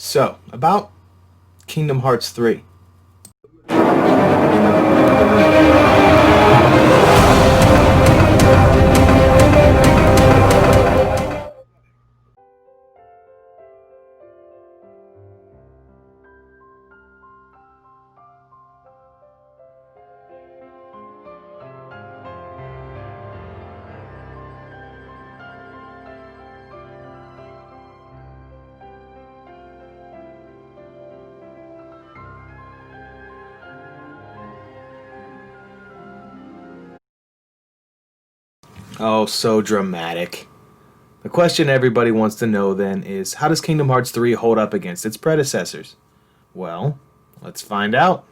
So, about Kingdom Hearts 3. Oh, so dramatic. The question everybody wants to know then is, how does Kingdom Hearts 3 hold up against its predecessors? Well, let's find out.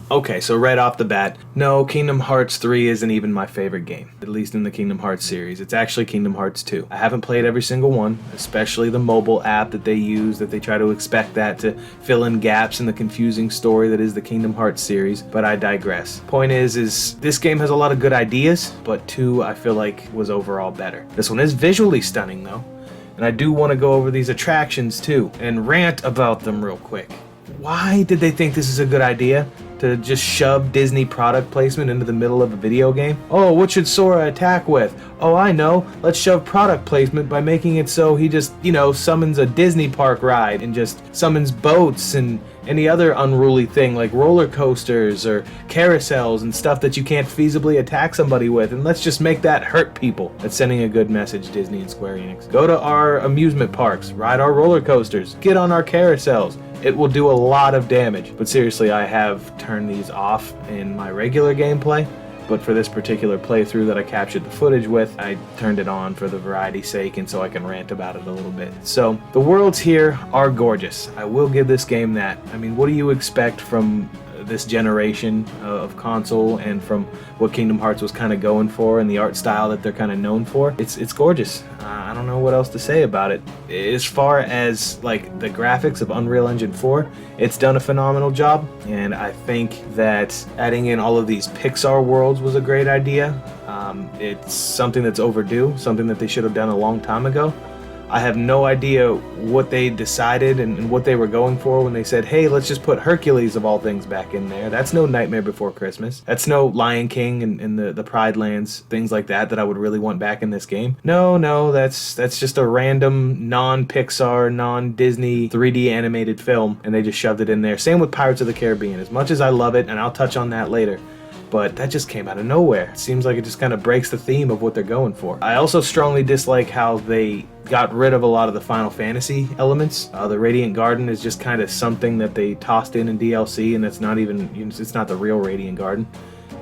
Okay, so right off the bat, no, Kingdom Hearts 3 isn't even my favorite game, at least in the Kingdom Hearts series. It's actually Kingdom Hearts 2. I haven't played every single one, especially the mobile app that they use, that they try to expect that to fill in gaps in the confusing story that is the Kingdom Hearts series, but I digress. Point is this game has a lot of good ideas, but 2 I feel like was overall better. This one is visually stunning though, and I do want to go over these attractions too, and rant about them real quick. Why did they think this is a good idea? To just shove Disney product placement into the middle of a video game? Oh, what should Sora attack with? Oh, I know. Let's shove product placement by making it so he just, summons a Disney park ride and just summons boats and any other unruly thing like roller coasters or carousels and stuff that you can't feasibly attack somebody with, and let's just make that hurt people. That's sending a good message, Disney and Square Enix. Go to our amusement parks, ride our roller coasters, get on our carousels. It will do a lot of damage. But seriously, I have turned these off in my regular gameplay. But for this particular playthrough that I captured the footage with, I turned it on for the variety's sake and so I can rant about it a little bit. So, the worlds here are gorgeous. I will give this game that. I mean, what do you expect from this generation of console and from what Kingdom Hearts was kind of going for and the art style that they're kind of known for? It's gorgeous. I don't know what else to say about it. As far as like the graphics of Unreal Engine 4, it's done a phenomenal job, and I think that adding in all of these Pixar worlds was a great idea. It's something that's overdue, something that they should have done a long time ago. I have no idea what they decided and what they were going for when they said, hey, let's just put Hercules of all things back in there. That's no Nightmare Before Christmas. That's no Lion King and the Pride Lands, things like that I would really want back in this game. No, that's just a random non-Pixar, non-Disney 3D animated film, and they just shoved it in there. Same with Pirates of the Caribbean. As much as I love it, and I'll touch on that later, but that just came out of nowhere. It seems like it just kind of breaks the theme of what they're going for. I also strongly dislike how they got rid of a lot of the Final Fantasy elements. The Radiant Garden is just kind of something that they tossed in DLC, and that's not even, it's not the real Radiant Garden.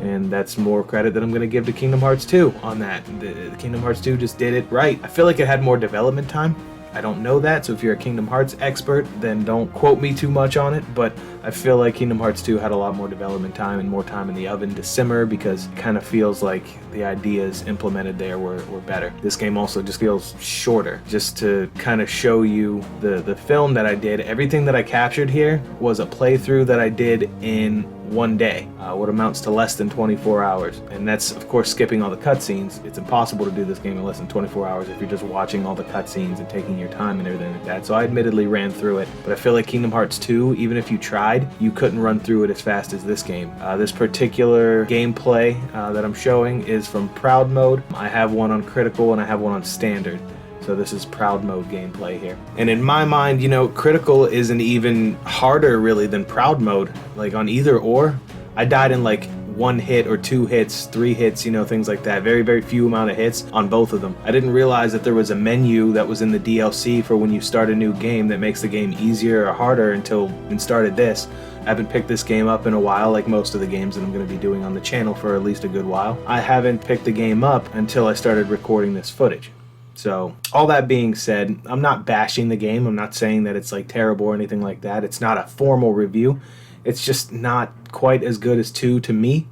And that's more credit that I'm going to give to Kingdom Hearts 2 on that. The Kingdom Hearts 2 just did it right. I feel like it had more development time. I don't know that, so if you're a Kingdom Hearts expert, then don't quote me too much on it, but I feel like Kingdom Hearts 2 had a lot more development time and more time in the oven to simmer, because it kind of feels like the ideas implemented there were better. This game also just feels shorter. Just to kind of show you the film that I did, everything that I captured here was a playthrough that I did in one day, what amounts to less than 24 hours. And that's, of course, skipping all the cutscenes. It's impossible to do this game in less than 24 hours if you're just watching all the cutscenes and taking your time and everything like that. So I admittedly ran through it, but I feel like Kingdom Hearts 2, even if you tried, you couldn't run through it as fast as this game. This particular gameplay that I'm showing is from Proud Mode. I have one on Critical and I have one on Standard. So this is Proud Mode gameplay here. And in my mind, Critical isn't even harder really than Proud Mode. Like on either or, I died in like 1 hit or 2 hits, 3 hits, things like that. Very, very few amount of hits on both of them. I didn't realize that there was a menu that was in the DLC for when you start a new game that makes the game easier or harder until I started this. I haven't picked this game up in a while, like most of the games that I'm going to be doing on the channel for at least a good while. I haven't picked the game up until I started recording this footage. So, all that being said, I'm not bashing the game. I'm not saying that it's like terrible or anything like that. It's not a formal review. It's just not quite as good as 2 to me.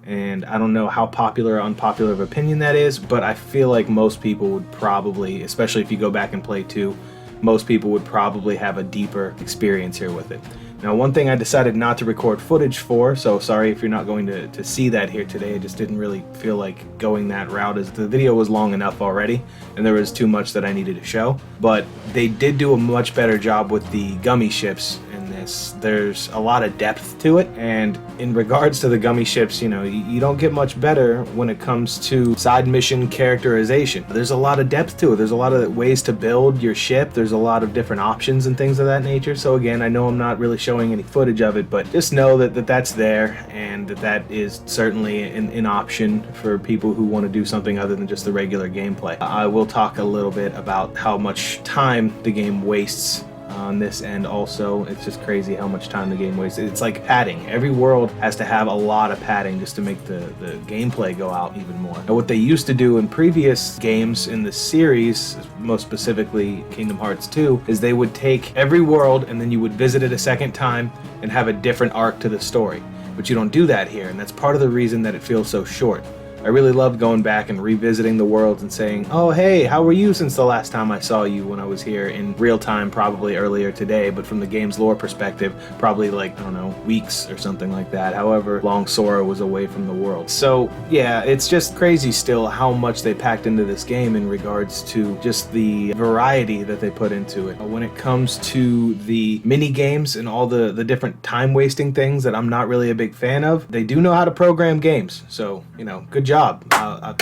And I don't know how popular or unpopular of opinion that is, but I feel like most people would probably, especially if you go back and play 2, most people would probably have a deeper experience here with it. Now, one thing I decided not to record footage for, so sorry if you're not going to see that here today. I just didn't really feel like going that route, as the video was long enough already and there was too much that I needed to show. But they did do a much better job with the gummy ships in this. There's a lot of depth to it, and in regards to the gummy ships, you know, you don't get much better when it comes to side mission characterization. There's a lot of depth to it. There's a lot of ways to build your ship. There's a lot of different options and things of that nature. So again, I know I'm not really showing any footage of it, but just know that that's there, and that is certainly an option for people who want to do something other than just the regular gameplay. I will talk a little bit about how much time the game wastes on this end also. It's just crazy how much time the game wastes. It's like padding. Every world has to have a lot of padding just to make the gameplay go out even more. Now, what they used to do in previous games in the series, most specifically Kingdom Hearts 2, is they would take every world and then you would visit it a second time and have a different arc to the story. But you don't do that here, and that's part of the reason that it feels so short. I really loved going back and revisiting the worlds and saying, oh hey, how were you since the last time I saw you when I was here in real time, probably earlier today, but from the game's lore perspective, probably like, I don't know, weeks or something like that, however long Sora was away from the world. So yeah, it's just crazy still how much they packed into this game in regards to just the variety that they put into it. When it comes to the mini games and all the different time wasting things that I'm not really a big fan of, they do know how to program games, so you know, good job. I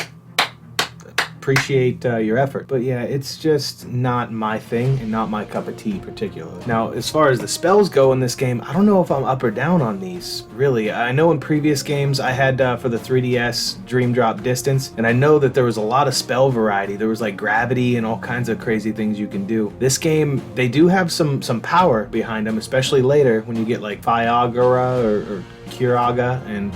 appreciate your effort, but yeah, it's just not my thing and not my cup of tea particularly. Now, as far as the spells go in this game, I don't know if I'm up or down on these, really. I know in previous games I had for the 3DS Dream Drop Distance, and I know that there was a lot of spell variety. There was like gravity and all kinds of crazy things you can do. This game, they do have some power behind them, especially later when you get like Fiagara or Kiraga and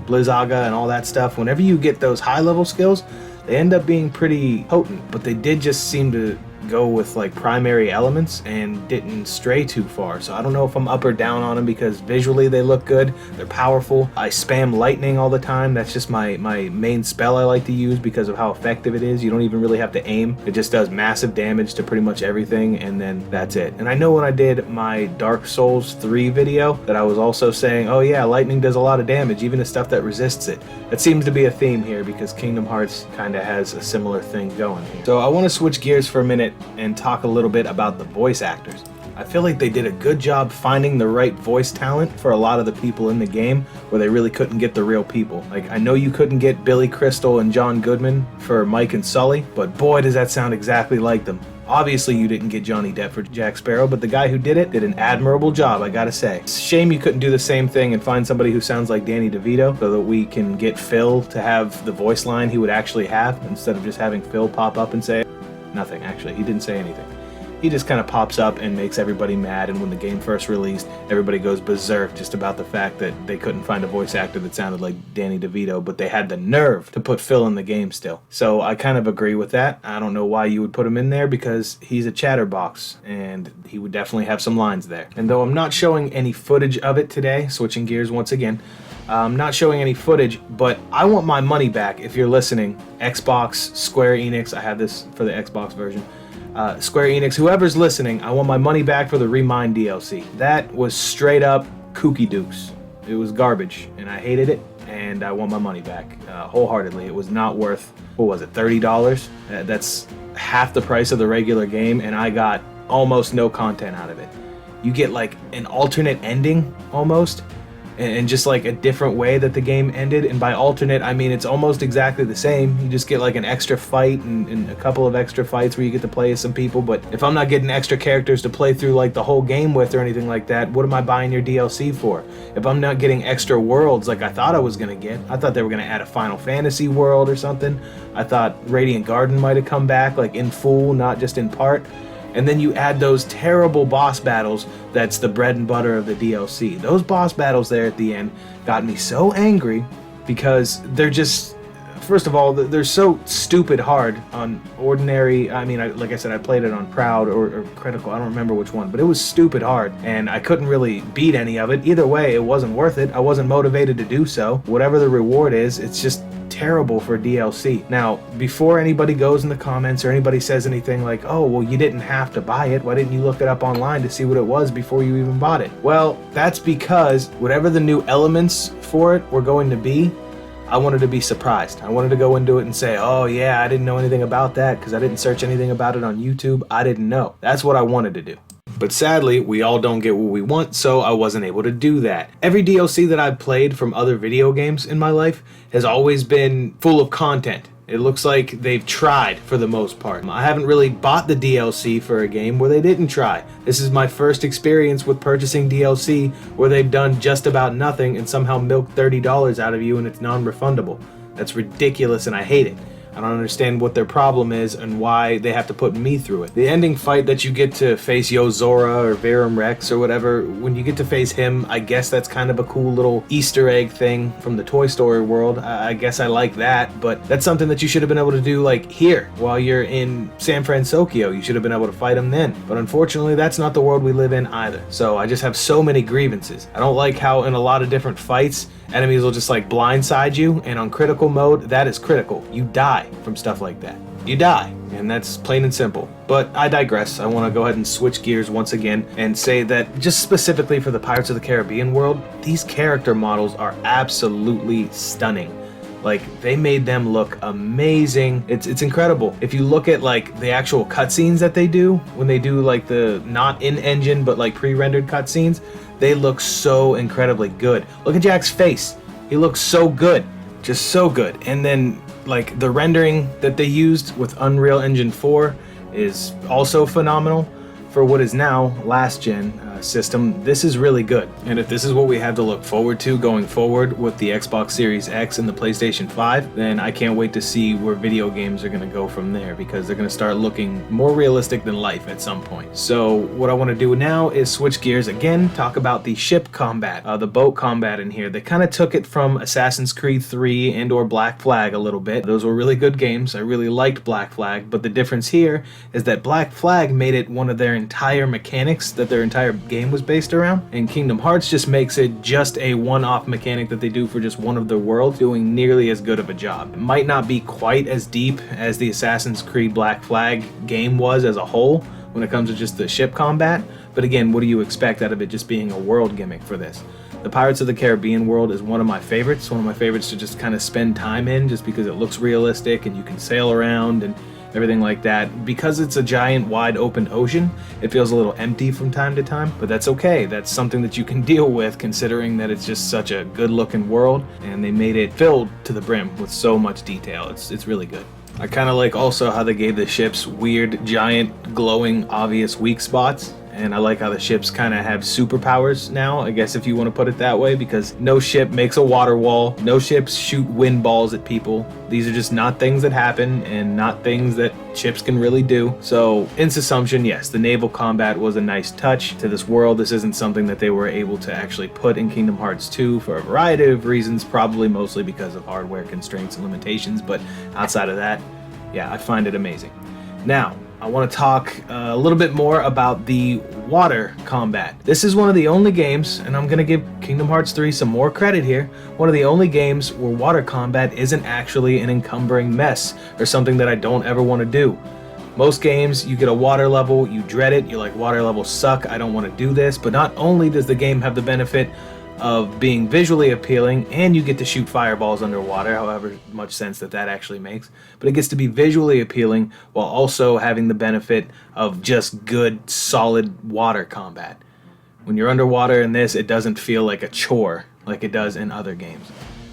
Blizzaga and all that stuff. Whenever you get those high level skills, they end up being pretty potent, but they did just seem to go with like primary elements and didn't stray too far. So I don't know if I'm up or down on them, because visually they look good, they're powerful. I spam lightning all the time. That's just my main spell I like to use because of how effective it is. You don't even really have to aim. It just does massive damage to pretty much everything, and then that's it. And I know when I did my Dark Souls 3 video that I was also saying, oh yeah, lightning does a lot of damage, even to stuff that resists it. That seems to be a theme here because Kingdom Hearts kind of has a similar thing going here. So I want to switch gears for a minute and talk a little bit about the voice actors. I feel like they did a good job finding the right voice talent for a lot of the people in the game where they really couldn't get the real people. Like, I know you couldn't get Billy Crystal and John Goodman for Mike and Sully, but boy does that sound exactly like them. Obviously you didn't get Johnny Depp for Jack Sparrow, but the guy who did it did an admirable job, I gotta say. It's a shame you couldn't do the same thing and find somebody who sounds like Danny DeVito so that we can get Phil to have the voice line he would actually have, instead of just having Phil pop up and say nothing. Actually, he didn't say anything. He just kind of pops up and makes everybody mad, and when the game first released, everybody goes berserk just about the fact that they couldn't find a voice actor that sounded like Danny DeVito, but they had the nerve to put Phil in the game still. So I kind of agree with that. I don't know why you would put him in there, because he's a chatterbox, and he would definitely have some lines there. And though I'm not showing any footage of it today, switching gears once again, I'm not showing any footage, but I want my money back if you're listening. Xbox, Square Enix, I have this for the Xbox version. Square Enix, whoever's listening, I want my money back for the Remind DLC. That was straight up kooky dukes. It was garbage, and I hated it, and I want my money back wholeheartedly. It was not worth, what was it, $30? That's half the price of the regular game, and I got almost no content out of it. You get like an alternate ending almost, and just like a different way that the game ended. And by alternate, I mean it's almost exactly the same. You just get like an extra fight and a couple of extra fights where you get to play as some people. But if I'm not getting extra characters to play through like the whole game with or anything like that, what am I buying your DLC for? If I'm not getting extra worlds like I thought I was gonna get, I thought they were gonna add a Final Fantasy world or something. I thought Radiant Garden might have come back like in full, not just in part. And then you add those terrible boss battles that's the bread and butter of the DLC. Those boss battles there at the end got me so angry because they're just, first of all, they're so stupid hard on ordinary. I mean, like I said, I played it on Proud or Critical. I don't remember which one, but it was stupid hard, and I couldn't really beat any of it. Either way, it wasn't worth it. I wasn't motivated to do so. Whatever the reward is, it's just terrible for DLC. Now, before anybody goes in the comments or anybody says anything like, oh, well, you didn't have to buy it, why didn't you look it up online to see what it was before you even bought it? Well, that's because whatever the new elements for it were going to be, I wanted to be surprised. I wanted to go into it and say, oh yeah, I didn't know anything about that because I didn't search anything about it on YouTube. I didn't know. That's what I wanted to do. But sadly, we all don't get what we want, so I wasn't able to do that. Every DLC that I've played from other video games in my life has always been full of content. It looks like they've tried for the most part. I haven't really bought the DLC for a game where they didn't try. This is my first experience with purchasing DLC where they've done just about nothing and somehow milked $30 out of you and it's non-refundable. That's ridiculous and I hate it. I don't understand what their problem is and why they have to put me through it. The ending fight that you get to face Yozora or Verum Rex or whatever, when you get to face him, I guess that's kind of a cool little Easter egg thing from the Toy Story world. I guess I like that, but that's something that you should have been able to do like here while you're in San Francisco. You should have been able to fight him then. But unfortunately, that's not the world we live in either. So I just have so many grievances. I don't like how in a lot of different fights, enemies will just like blindside you, and on critical mode, that is critical. You die from stuff like that. You die, and that's plain and simple. But I digress. I want to go ahead and switch gears once again and say that just specifically for the Pirates of the Caribbean world, these character models are absolutely stunning. Like, they made them look amazing. It's incredible. If you look at like the actual cutscenes that they do, when they do like the not in-engine but like pre-rendered cutscenes, they look so incredibly good. Look at Jack's face. He looks so good. Just so good. And then like the rendering that they used with Unreal Engine 4 is also phenomenal. For what is now last gen system, this is really good. And if this is what we have to look forward to going forward with the Xbox Series X and the PlayStation 5, then I can't wait to see where video games are going to go from there, because they're going to start looking more realistic than life at some point. So what I want to do now is switch gears again, talk about the ship combat, the boat combat in here. They kind of took it from Assassin's Creed 3 and or Black Flag a little bit. Those were really good games. I really liked Black Flag, but the difference here is that Black Flag made it one of their entire mechanics that their entire game was based around, and Kingdom Hearts just makes it just a one-off mechanic that they do for just one of their worlds, doing nearly as good of a job. It might not be quite as deep as the Assassin's Creed Black Flag game was as a whole when it comes to just the ship combat, but again, what do you expect out of it just being a world gimmick for this? The Pirates of the Caribbean world is one of my favorites to just kind of spend time in, just because it looks realistic and you can sail around and everything like that. Because it's a giant wide open ocean, it feels a little empty from time to time, but that's okay. That's something that you can deal with, considering that it's just such a good looking world and they made it filled to the brim with so much detail. It's really good. I kind of like also how they gave the ships weird, giant, glowing, obvious weak spots. And I like how the ships kind of have superpowers now, I guess if you want to put it that way, because no ship makes a water wall, no ships shoot wind balls at people. These are just not things that happen and not things that ships can really do. So in assumption, yes, the naval combat was a nice touch to this world. This isn't something that they were able to actually put in Kingdom Hearts 2 for a variety of reasons, probably mostly because of hardware constraints and limitations, but outside of that, yeah, I find it amazing. Now, I want to talk a little bit more about the water combat. This is one of the only games, and I'm going to give Kingdom Hearts 3 some more credit here, one of the only games where water combat isn't actually an encumbering mess or something that I don't ever want to do. Most games, you get a water level, you dread it, you're like, water levels suck, I don't want to do this, but not only does the game have the benefit of being visually appealing, and you get to shoot fireballs underwater, however much sense that actually makes, but it gets to be visually appealing while also having the benefit of just good, solid water combat. When you're underwater in this, it doesn't feel like a chore like it does in other games.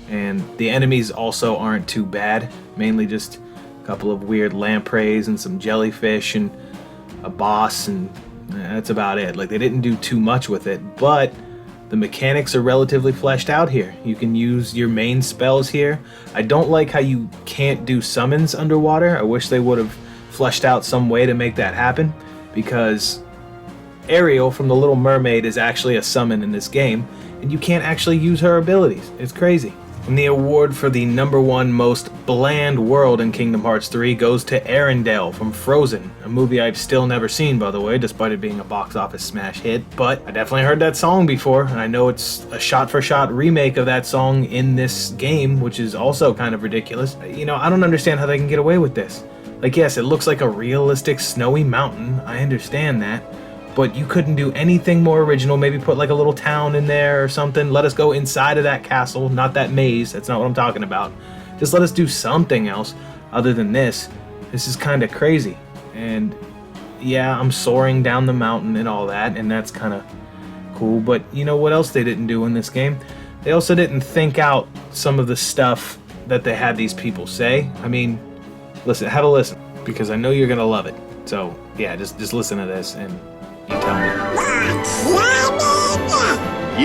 And the enemies also aren't too bad, mainly just a couple of weird lampreys and some jellyfish and a boss, and that's about it. Like, they didn't do too much with it, but the mechanics are relatively fleshed out here. You can use your main spells here. I don't like how you can't do summons underwater. I wish they would have fleshed out some way to make that happen, because Ariel from The Little Mermaid is actually a summon in this game, and you can't actually use her abilities. It's crazy. And the award for the #1 most bland world in Kingdom Hearts 3 goes to Arendelle from Frozen, a movie I've still never seen, by the way, despite it being a box office smash hit. But I definitely heard that song before, and I know it's a shot-for-shot remake of that song in this game, which is also kind of ridiculous. You know, I don't understand how they can get away with this. Like, yes, it looks like a realistic snowy mountain, I understand that, but you couldn't do anything more original. Maybe put like a little town in there or something. Let us go inside of that castle, not that maze. That's not what I'm talking about. Just let us do something else other than this. This is kind of crazy. And yeah, I'm soaring down the mountain and all that, and that's kind of cool. But you know what else they didn't do in this game? They also didn't think out some of the stuff that they had these people say. I mean, listen, have a listen, because I know you're gonna love it. So yeah, just listen to this and you tell me.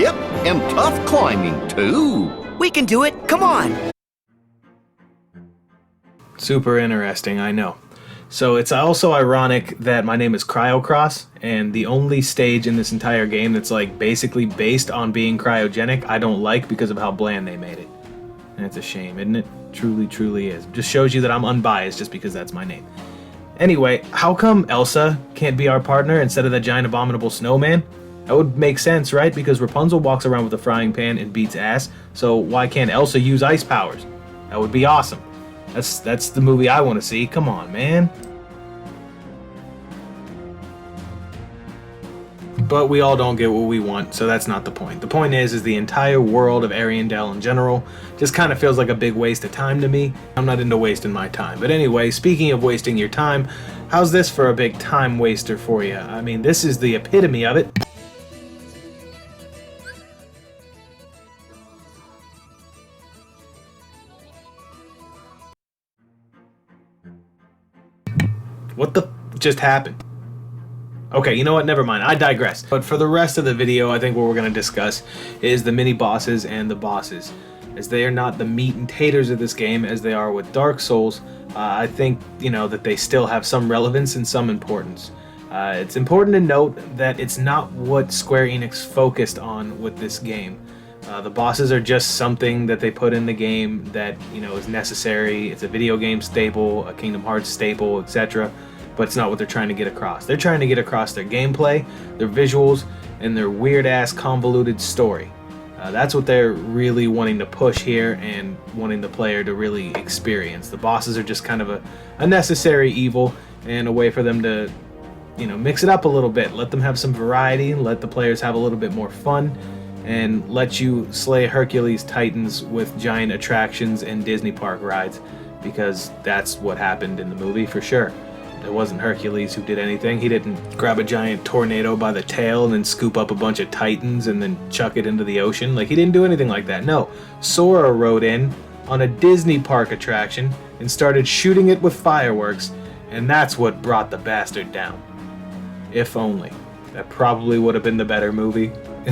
Yep, and tough climbing too. We can do it. Come on. Super interesting, I know. So it's also ironic that my name is Cryocross, and the only stage in this entire game that's like basically based on being cryogenic I don't like because of how bland they made it. And it's a shame, isn't it? Truly is. Just shows you that I'm unbiased just because that's my name. Anyway, how come Elsa can't be our partner instead of the giant abominable snowman? That would make sense, right? Because Rapunzel walks around with a frying pan and beats ass, so why can't Elsa use ice powers? That would be awesome. That's the movie I want to see. Come on, man. But we all don't get what we want, so that's not the point. The point is the entire world of Arendelle in general just kind of feels like a big waste of time to me. I'm not into wasting my time. But anyway, speaking of wasting your time, how's this for a big time waster for you? I mean, this is the epitome of it. What the just happened? Okay, you know what? Never mind. I digress. But for the rest of the video, I think what we're going to discuss is the mini-bosses and the bosses. As they are not the meat and taters of this game as they are with Dark Souls, I think, you know, that they still have some relevance and some importance. It's important to note that it's not what Square Enix focused on with this game. The bosses are just something that they put in the game that, you know, is necessary. It's a video game staple, a Kingdom Hearts staple, etc. But it's not what they're trying to get across. They're trying to get across their gameplay, their visuals, and their weird-ass convoluted story. That's what they're really wanting to push here and wanting the player to really experience. The bosses are just kind of a necessary evil and a way for them to, you know, mix it up a little bit. Let them have some variety, let the players have a little bit more fun, and let you slay Hercules Titans with giant attractions and Disney park rides, because that's what happened in the movie for sure. It wasn't Hercules who did anything. He didn't grab a giant tornado by the tail and then scoop up a bunch of titans and then chuck it into the ocean. Like, he didn't do anything like that. No, Sora rode in on a Disney park attraction and started shooting it with fireworks, and that's what brought the bastard down. If only. That probably would have been the better movie.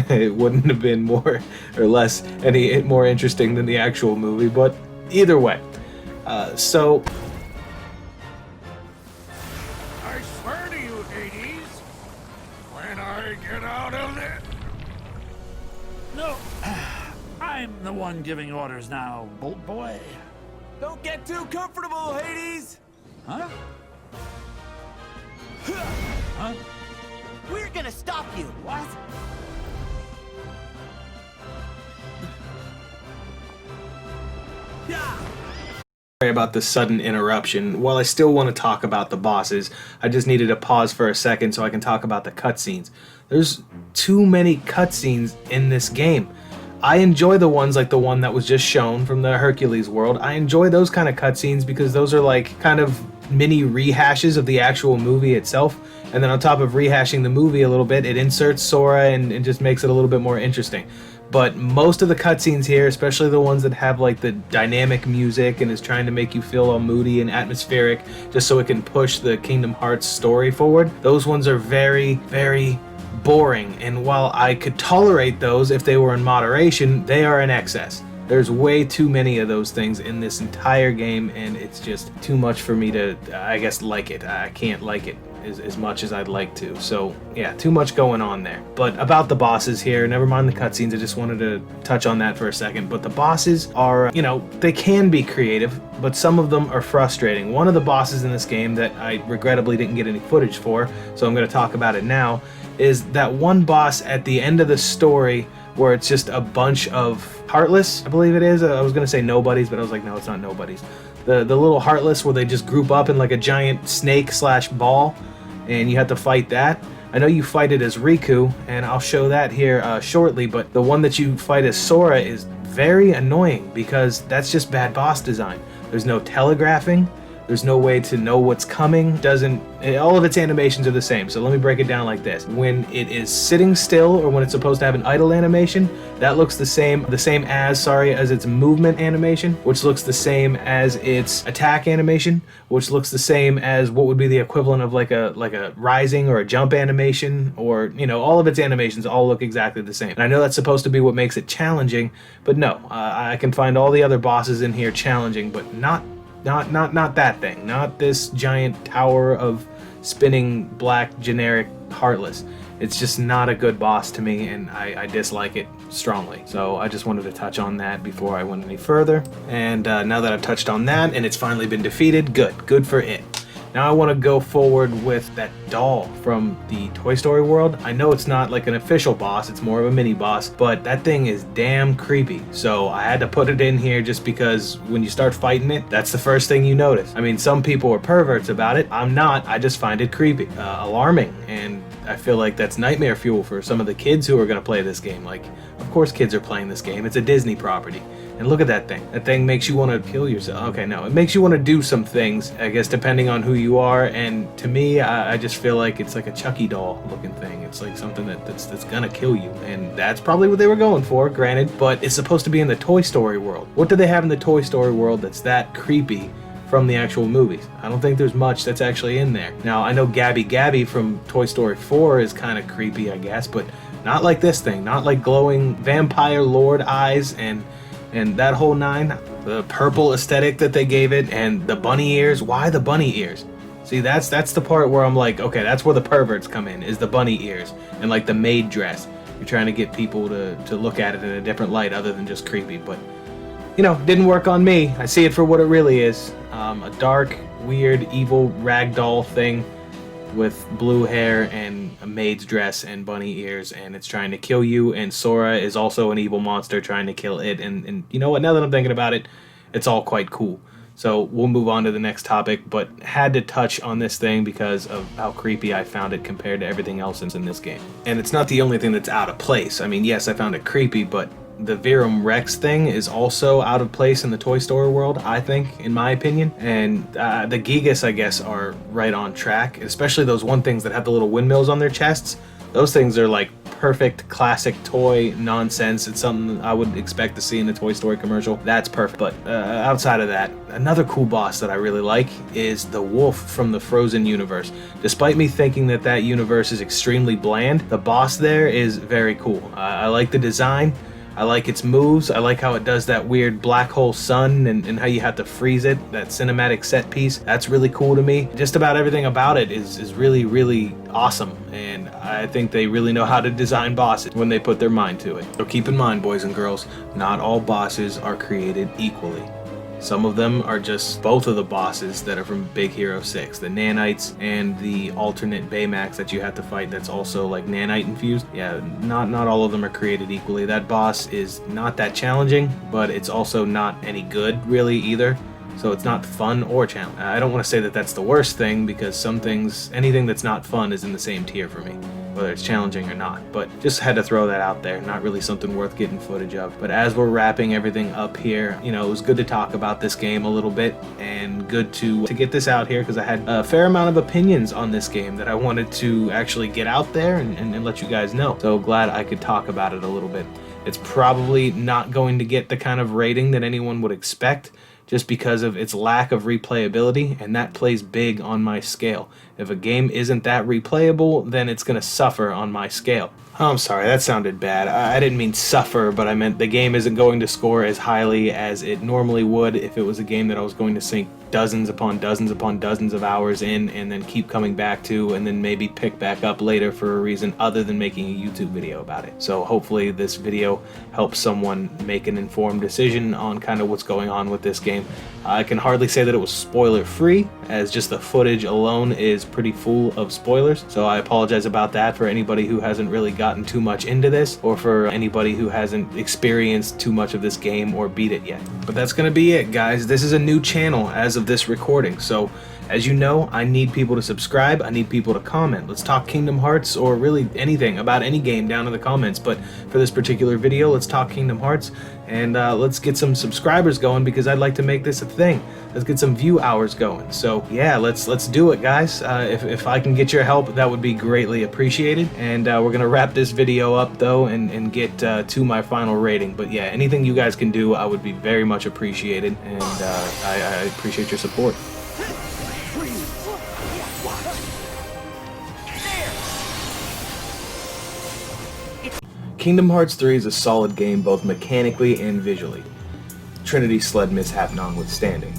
It wouldn't have been more or less any more interesting than the actual movie, but either way. So I swear to you, Hades, when I get out of there... No, I'm the one giving orders now, Bolt Boy. Don't get too comfortable, Hades. Huh? Huh? We're gonna stop you. What? Sorry about the sudden interruption. While I still want to talk about the bosses, I just needed to pause for a second so I can talk about the cutscenes. There's too many cutscenes in this game. I enjoy the ones like the one that was just shown from the Hercules world. I enjoy those kind of cutscenes because those are like kind of mini rehashes of the actual movie itself. And then on top of rehashing the movie a little bit, it inserts Sora and just makes it a little bit more interesting. But most of the cutscenes here, especially the ones that have like the dynamic music and is trying to make you feel all moody and atmospheric just so it can push the Kingdom Hearts story forward, those ones are very, very boring. And while I could tolerate those if they were in moderation, they are in excess. There's way too many of those things in this entire game, and it's just too much for me to, I guess, like it. I can't like it. as much as I'd like to. So yeah, too much going on there. But about the bosses here, never mind the cutscenes, I just wanted to touch on that for a second. But the bosses are, they can be creative, but some of them are frustrating. One of the bosses in this game that I regrettably didn't get any footage for, so I'm going to talk about it now, is that one boss at the end of the story where it's just a bunch of Heartless, I believe it is. I was going to say nobodies, but I was like, no, it's not nobodies. The little Heartless where they just group up in like a giant snake/ball, and you have to fight that. I know you fight it as Riku, and I'll show that here shortly, but the one that you fight as Sora is very annoying because that's just bad boss design. There's no telegraphing. There's no way to know what's coming. All of its animations are the same. So let me break it down like this. When it is sitting still, or when it's supposed to have an idle animation, that looks the same as its movement animation, which looks the same as its attack animation, which looks the same as what would be the equivalent of like a rising or a jump animation, or all of its animations all look exactly the same. And I know that's supposed to be what makes it challenging, but no, I can find all the other bosses in here challenging, but not that thing. Not this giant tower of spinning black generic Heartless. It's just not a good boss to me, and I dislike it strongly. So I just wanted to touch on that before I went any further. And now that I've touched on that and it's finally been defeated, good for it. Now I want to go forward with that doll from the Toy Story world. I know it's not like an official boss, it's more of a mini boss, but that thing is damn creepy. So I had to put it in here just because when you start fighting it, that's the first thing you notice. I mean, some people are perverts about it. I'm not. I just find it creepy, alarming, and I feel like that's nightmare fuel for some of the kids who are going to play this game. Like, of course kids are playing this game. It's a Disney property. And look at that thing. That thing makes you want to kill yourself. Okay, no, it makes you want to do some things, I guess, depending on who you are. And to me, I just feel like it's like a Chucky doll looking thing. It's like something that's gonna kill you. And that's probably what they were going for, granted. But it's supposed to be in the Toy Story world. What do they have in the Toy Story world that's that creepy from the actual movies? I don't think there's much that's actually in there. Now, I know Gabby from Toy Story 4 is kind of creepy, I guess, but not like this thing. Not like glowing vampire lord eyes and that whole nine. The purple aesthetic that they gave it, and the bunny ears. Why the bunny ears? See, that's the part where I'm like, okay, that's where the perverts come in, is the bunny ears and like the maid dress. You're trying to get people to look at it in a different light other than just creepy, but didn't work on me. I see it for what it really is. A dark, weird, evil ragdoll thing with blue hair and a maid's dress and bunny ears, and it's trying to kill you, and Sora is also an evil monster trying to kill it, and you know what, now that I'm thinking about it, it's all quite cool. So we'll move on to the next topic, but had to touch on this thing because of how creepy I found it compared to everything else in this game. And it's not the only thing that's out of place. I mean, yes, I found it creepy, but the Virum Rex thing is also out of place in the Toy Story world, I think, in my opinion. And the Gigas, I guess, are right on track, especially those one things that have the little windmills on their chests. Those things are like perfect classic toy nonsense. It's something I would expect to see in a Toy Story commercial. That's perfect. But outside of that, another cool boss that I really like is the wolf from the Frozen universe. Despite me thinking that universe is extremely bland, the boss there is very cool. I like the design. I like its moves. I like how it does that weird black hole sun and how you have to freeze it, that cinematic set piece. That's really cool to me. Just about everything about it is really, really awesome. And I think they really know how to design bosses when they put their mind to it. So keep in mind, boys and girls, not all bosses are created equally. Some of them are just both of the bosses that are from Big Hero 6, the nanites and the alternate Baymax that you have to fight that's also like nanite infused. Yeah, not all of them are created equally. That boss is not that challenging, but it's also not any good really either. So it's not fun or challenging. I don't want to say that that's the worst thing, because some things, anything that's not fun is in the same tier for me, whether it's challenging or not. But just had to throw that out there. Not really something worth getting footage of. But as we're wrapping everything up here, it was good to talk about this game a little bit, and good to get this out here, because I had a fair amount of opinions on this game that I wanted to actually get out there and let you guys know. So glad I could talk about it a little bit. It's probably not going to get the kind of rating that anyone would expect, just because of its lack of replayability, and that plays big on my scale. If a game isn't that replayable, then it's going to suffer on my scale. Oh, I'm sorry, that sounded bad. I didn't mean suffer, but I meant the game isn't going to score as highly as it normally would if it was a game that I was going to sink dozens upon dozens upon dozens of hours in, and then keep coming back to, and then maybe pick back up later for a reason other than making a YouTube video about it. So hopefully this video helps someone make an informed decision on kind of what's going on with this game. I can hardly say that it was spoiler free, as just the footage alone is pretty full of spoilers, so I apologize about that for anybody who hasn't really gotten too much into this, or for anybody who hasn't experienced too much of this game or beat it yet. But that's gonna be it, guys. This is a new channel as of this recording, so as you know, I need people to subscribe, I need people to comment. Let's talk Kingdom Hearts, or really anything about any game down in the comments, but for this particular video, let's talk Kingdom Hearts, and let's get some subscribers going, because I'd like to make this a thing. Let's get some view hours going. So yeah, let's do it, guys. If I can get your help, that would be greatly appreciated. And we're gonna wrap this video up though, and get to my final rating. But yeah, anything you guys can do, I would be very much appreciated, and I appreciate your support. Kingdom Hearts 3 is a solid game both mechanically and visually, Trinity's sled mishap notwithstanding.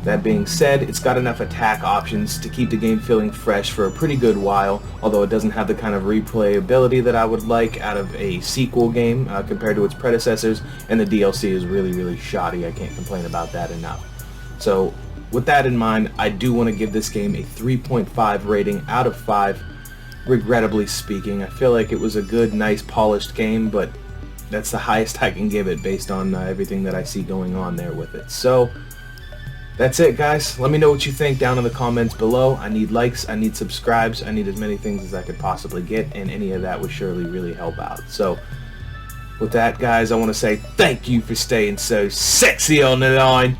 That being said, it's got enough attack options to keep the game feeling fresh for a pretty good while, although it doesn't have the kind of replayability that I would like out of a sequel game compared to its predecessors, and the DLC is really shoddy. I can't complain about that enough. So with that in mind, I do want to give this game a 3.5 rating out of 5. Regrettably speaking, I feel like it was a good, nice, polished game, but that's the highest I can give it based on everything that I see going on there with it. So that's it, guys. Let me know what you think down in the comments below. I need likes, I need subscribes, I need as many things as I could possibly get, and any of that would surely really help out. So with that, guys, I want to say thank you for staying so sexy on the line,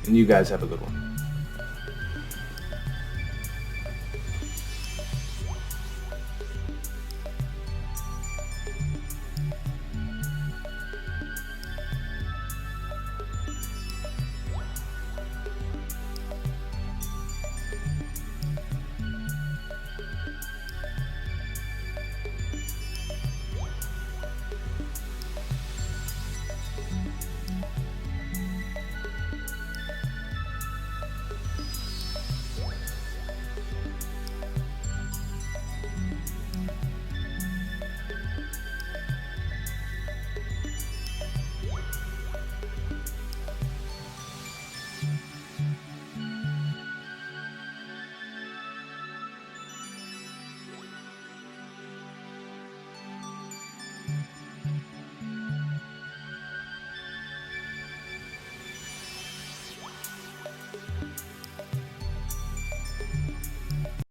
and you guys have a good one.